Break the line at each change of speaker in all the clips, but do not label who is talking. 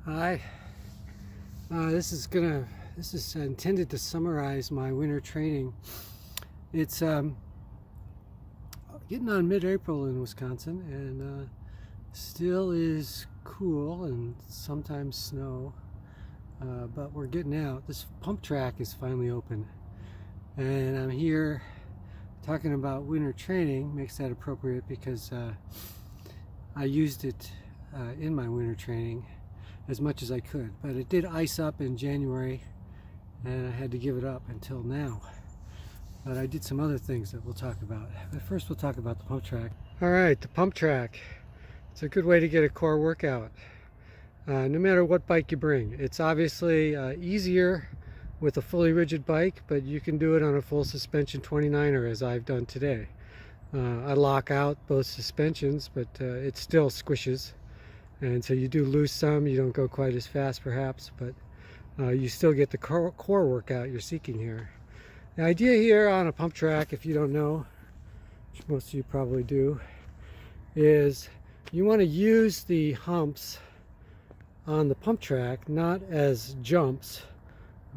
Hi. This is intended to summarize my winter training. It's getting on mid-April in Wisconsin, and still is cool and sometimes snow, but we're getting out. This pump track is finally open, and I'm here talking about winter training. Makes that appropriate because I used it in my winter training as much as I could, but it did ice up in January and I had to give it up until now. But I did some other things that we'll talk about. But first we'll talk about the pump track. Alright, the pump track. It's a good way to get a core workout, no matter what bike you bring. It's obviously easier with a fully rigid bike, but you can do it on a full suspension 29er as I've done today. I lock out both suspensions, but it still squishes. And so you do lose some, you don't go quite as fast perhaps, but you still get the core workout you're seeking here. The idea here on a pump track, if you don't know, which most of you probably do, is you want to use the humps on the pump track not as jumps,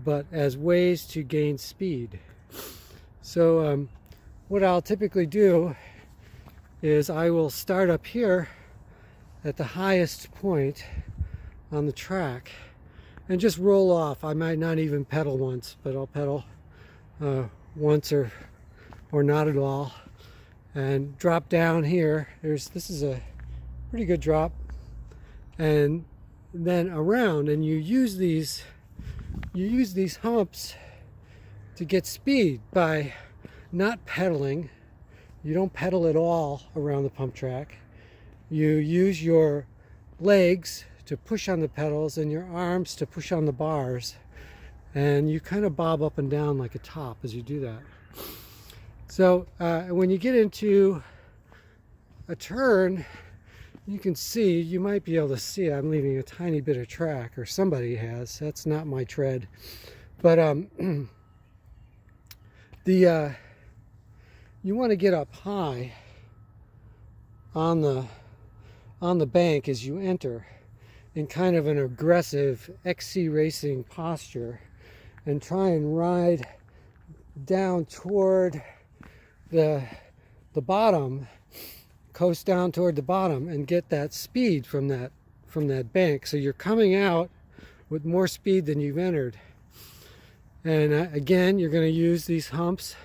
but as ways to gain speed. So what I'll typically do is I will start up here at the highest point on the track and just roll off. I might not even pedal once, but I'll pedal once or not at all, and drop down here. This is a pretty good drop, and then around, and you use these humps to get speed by not pedaling. You don't pedal at all around the pump track. You use your legs to push on the pedals and your arms to push on the bars, and you kind of bob up and down like a top as you do that. So when you get into a turn, you can see, you might be able to see, I'm leaving a tiny bit of track, or somebody has. That's not my tread, but you want to get up high on the bank as you enter in kind of an aggressive XC racing posture, and try and ride down toward the bottom, coast down toward the bottom, and get that speed from that bank. So you're coming out with more speed than you've entered. And again, you're going to use these humps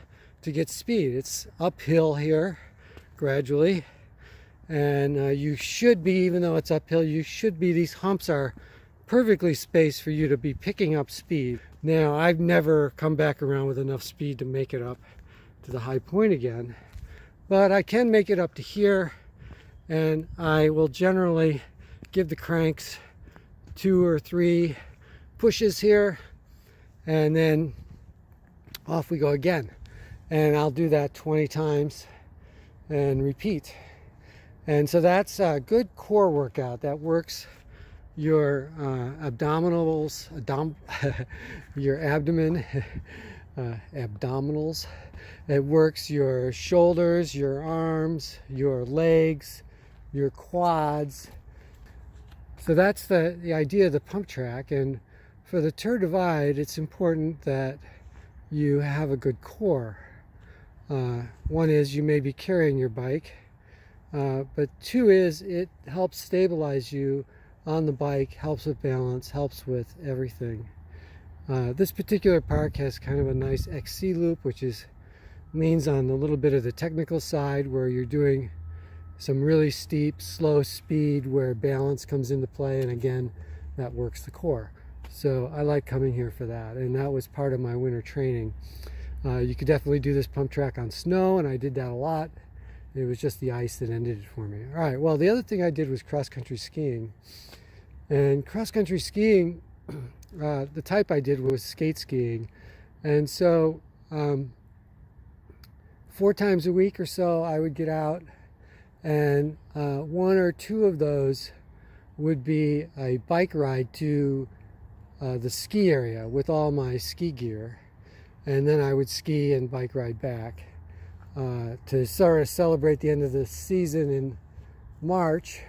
to get speed. It's uphill here gradually, and you should be, even though it's uphill, these humps are perfectly spaced for you to be picking up speed. Now, I've never come back around with enough speed to make it up to the high point again, but I can make it up to here, and I will generally give the cranks 2 or 3 pushes here, and then off we go again. And I'll do that 20 times and repeat. And so that's a good core workout. That works your abdominals, your abdomen, abdominals. It works your shoulders, your arms, your legs, your quads. So that's the idea of the pump track. And for the Tour Divide, it's important that you have a good core. One is you may be carrying your bike, but 2 is it helps stabilize you on the bike, helps with balance, helps with everything. This particular park has kind of a nice XC loop, which leans on a little bit of the technical side, where you're doing some really steep, slow speed where balance comes into play, and again, that works the core. So I like coming here for that, and that was part of my winter training. You could definitely do this pump track on snow, and I did that a lot. It was just the ice that ended it for me. All right, well, the other thing I did was cross-country skiing. And cross-country skiing, the type I did was skate skiing. And so 4 times a week or so, I would get out, and 1 or 2 of those would be a bike ride to the ski area with all my ski gear. And then I would ski and bike ride back to sort of celebrate the end of the season in March.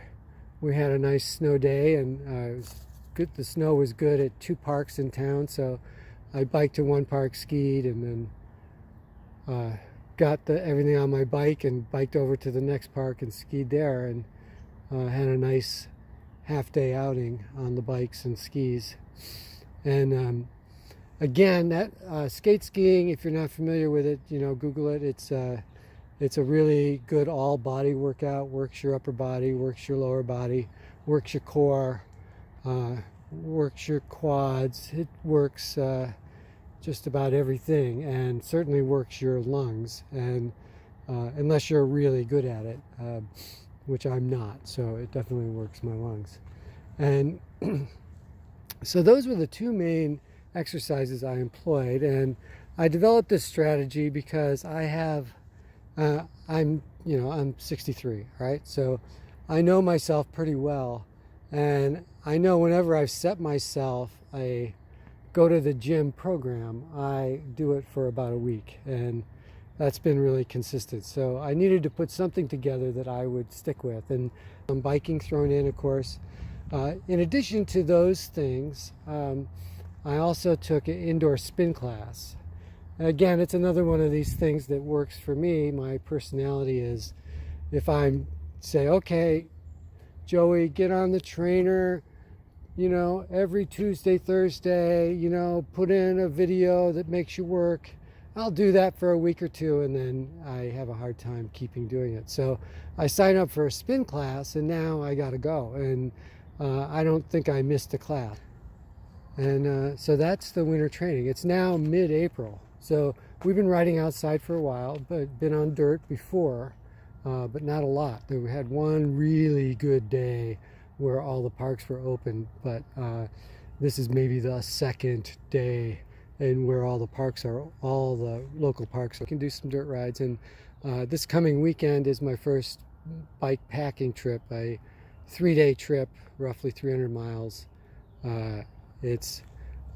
We had a nice snow day, and it was good. The snow was good at 2 parks in town, so I biked to one park, skied, and then got everything on my bike and biked over to the next park and skied there, and had a nice half-day outing on the bikes and skis. And again, that skate skiing, if you're not familiar with it, Google it. It's a really good all-body workout. Works your upper body, works your lower body, works your core, works your quads. It works just about everything, and certainly works your lungs. And unless you're really good at it, which I'm not, so it definitely works my lungs. And so those were the 2 main exercises I employed, and I developed this strategy because I have I'm 63, right? So I know myself pretty well, and I know whenever I've set myself a go to the gym program, I do it for about a week, and that's been really consistent. So I needed to put something together that I would stick with, and some biking thrown in, of course. In addition to those things, I also took an indoor spin class. Again, it's another one of these things that works for me. My personality is, if I'm say, okay, Joey, get on the trainer, every Tuesday, Thursday, put in a video that makes you work. I'll do that for a week or 2, and then I have a hard time keeping doing it. So I signed up for a spin class, and now I got to go. And I don't think I missed a class. And so that's the winter training. It's now mid-April. So we've been riding outside for a while, but been on dirt before, but not a lot. We had one really good day where all the parks were open, but this is maybe the 2nd day and where all the local parks are. I can do some dirt rides, and this coming weekend is my first bike packing trip, a 3-day trip, roughly 300 miles. It's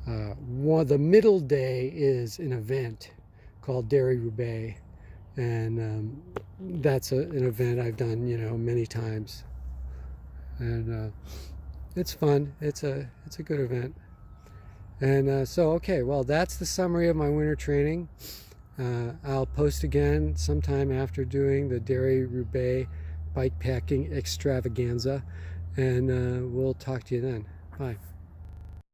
the middle day is an event called Roubaix, and that's an event I've done many times, and it's fun. It's a good event. And so okay, well, that's the summary of my winter training. I'll post again sometime after doing the Roubaix bike packing extravaganza, and we'll talk to you then. Bye.